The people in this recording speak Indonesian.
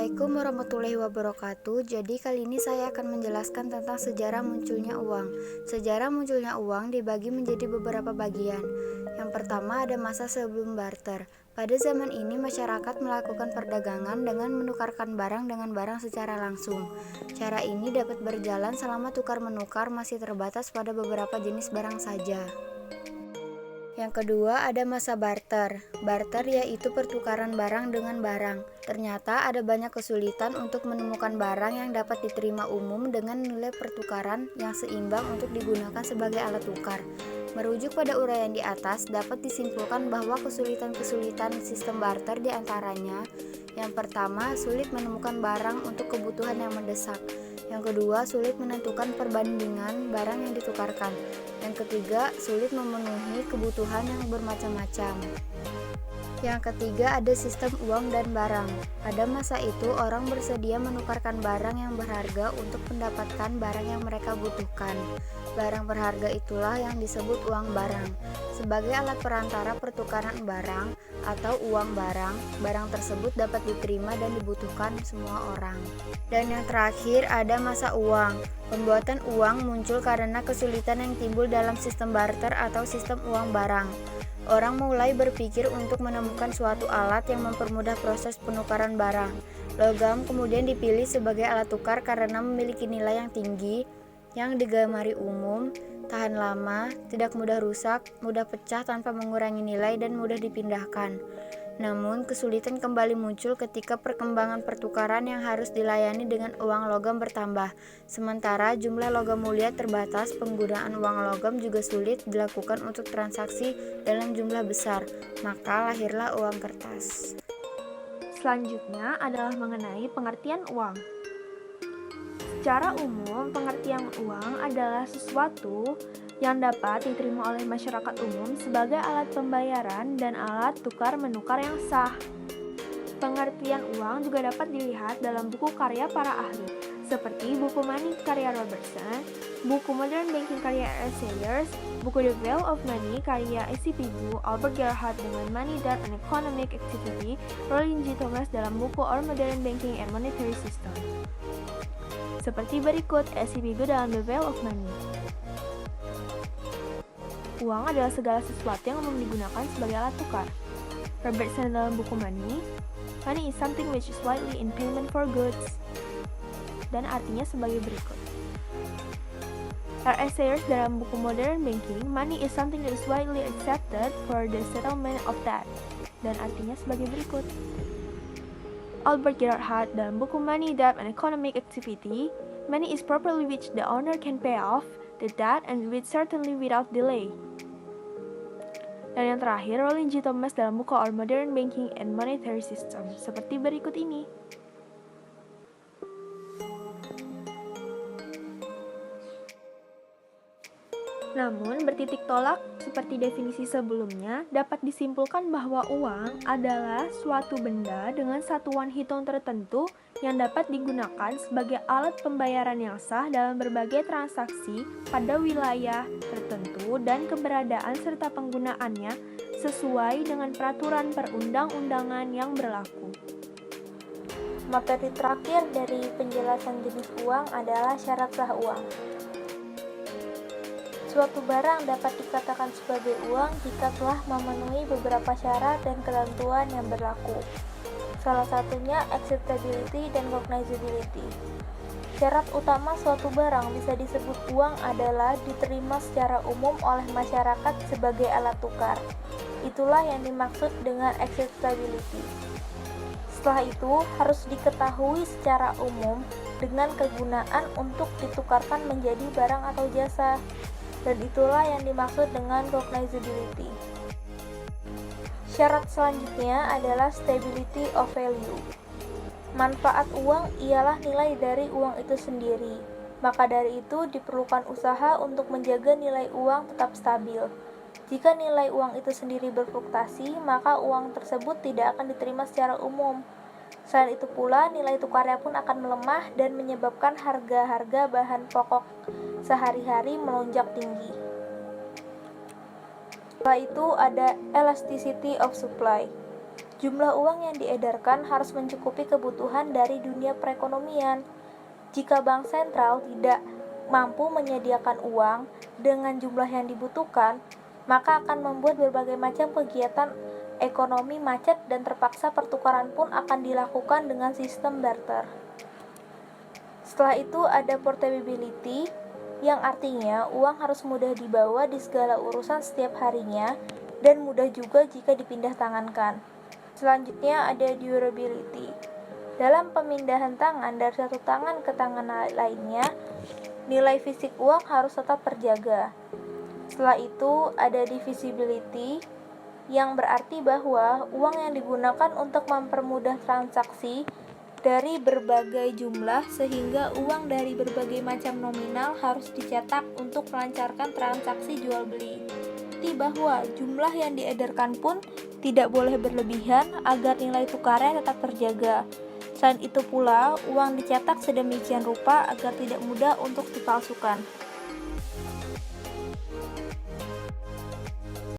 Assalamualaikum warahmatullahi wabarakatuh. Jadi kali ini saya akan menjelaskan tentang sejarah munculnya uang. Sejarah munculnya uang dibagi menjadi beberapa bagian. Yang pertama ada masa sebelum barter. Pada zaman ini masyarakat melakukan perdagangan dengan menukarkan barang dengan barang secara langsung. Cara ini dapat berjalan selama tukar-menukar masih terbatas pada beberapa jenis barang saja. Yang kedua ada masa barter. Barter yaitu pertukaran barang dengan barang. Ternyata ada banyak kesulitan untuk menemukan barang yang dapat diterima umum dengan nilai pertukaran yang seimbang untuk digunakan sebagai alat tukar. Merujuk pada uraian di atas, dapat disimpulkan bahwa kesulitan-kesulitan sistem barter diantaranya: yang pertama, sulit menemukan barang untuk kebutuhan yang mendesak. Yang kedua, sulit menentukan perbandingan barang yang ditukarkan. Yang ketiga, sulit memenuhi kebutuhan yang bermacam-macam. Yang ketiga ada sistem uang dan barang. Pada masa itu, orang bersedia menukarkan barang yang berharga untuk mendapatkan barang yang mereka butuhkan. Barang berharga itulah yang disebut uang barang. Sebagai alat perantara pertukaran barang atau uang barang, barang tersebut dapat diterima dan dibutuhkan semua orang. Dan yang terakhir ada masa uang. Pembuatan uang muncul karena kesulitan yang timbul dalam sistem barter atau sistem uang barang. Orang mulai berpikir untuk menemukan suatu alat yang mempermudah proses penukaran barang. Logam kemudian dipilih sebagai alat tukar karena memiliki nilai yang tinggi, yang digemari umum, tahan lama, tidak mudah rusak, mudah pecah tanpa mengurangi nilai, dan mudah dipindahkan. Namun, kesulitan kembali muncul ketika perkembangan pertukaran yang harus dilayani dengan uang logam bertambah. Sementara jumlah logam mulia terbatas, penggunaan uang logam juga sulit dilakukan untuk transaksi dalam jumlah besar. Maka lahirlah uang kertas. Selanjutnya adalah mengenai pengertian uang. Secara umum, pengertian uang adalah sesuatu yang dapat diterima oleh masyarakat umum sebagai alat pembayaran dan alat tukar-menukar yang sah. Pengertian uang juga dapat dilihat dalam buku karya para ahli, seperti buku Money karya Robertson, buku Modern Banking karya R. Sayers, buku The Value of Money karya A.C.P. Gu, Albert Gerhard dengan Money, Debt and Economic Activity, Rollin G. Thomas dalam buku Our Modern Banking and Monetary System. Seperti berikut A.C.P. Gu dalam The Value of Money. Uang adalah segala sesuatu yang umum digunakan sebagai alat tukar. Robertson dalam buku Money is something which is widely in payment for goods, dan artinya sebagai berikut. R.S. Sayers dalam buku Modern Banking, money is something that is widely accepted for the settlement of debt, dan artinya sebagai berikut. Albert Gerhard dalam buku Money, Debt and Economic Activity, money is property which the owner can pay off the debt and with certainly without delay. Dan yang terakhir, Rollin G. Thomas dalam buku Our Modern Banking and Monetary System, seperti berikut ini. Namun, bertitik tolak seperti definisi sebelumnya, dapat disimpulkan bahwa uang adalah suatu benda dengan satuan hitung tertentu yang dapat digunakan sebagai alat pembayaran yang sah dalam berbagai transaksi pada wilayah tertentu dan keberadaan serta penggunaannya sesuai dengan peraturan perundang-undangan yang berlaku. Materi terakhir dari penjelasan jenis uang adalah syarat sah uang. Suatu barang dapat dikatakan sebagai uang jika telah memenuhi beberapa syarat dan ketentuan yang berlaku. Salah satunya acceptability dan cognizability. Syarat utama suatu barang bisa disebut uang adalah diterima secara umum oleh masyarakat sebagai alat tukar. Itulah yang dimaksud dengan acceptability. Setelah itu, harus diketahui secara umum dengan kegunaan untuk ditukarkan menjadi barang atau jasa. Dan itulah yang dimaksud dengan cognizability. Syarat selanjutnya adalah stability of value. Manfaat uang ialah nilai dari uang itu sendiri. Maka dari itu diperlukan usaha untuk menjaga nilai uang tetap stabil. Jika nilai uang itu sendiri berfluktuasi, maka uang tersebut tidak akan diterima secara umum. Selain itu pula, nilai tukarnya pun akan melemah dan menyebabkan harga-harga bahan pokok sehari-hari melonjak tinggi. Setelah itu ada elasticity of supply. Jumlah uang yang diedarkan harus mencukupi kebutuhan dari dunia perekonomian. Jika bank sentral tidak mampu menyediakan uang dengan jumlah yang dibutuhkan, maka akan membuat berbagai macam kegiatan ekonomi macet dan terpaksa pertukaran pun akan dilakukan dengan sistem barter. Setelah itu ada portability, yang artinya uang harus mudah dibawa di segala urusan setiap harinya dan mudah juga jika dipindah tangankan. Selanjutnya ada durability. Dalam pemindahan tangan dari satu tangan ke tangan lainnya, nilai fisik uang harus tetap terjaga. Setelah itu ada divisibility, yang berarti bahwa uang yang digunakan untuk mempermudah transaksi dari berbagai jumlah sehingga uang dari berbagai macam nominal harus dicetak untuk melancarkan transaksi jual beli. Bahwa jumlah yang diedarkan pun tidak boleh berlebihan agar nilai tukarnya tetap terjaga. Selain itu pula, uang dicetak sedemikian rupa agar tidak mudah untuk dipalsukan.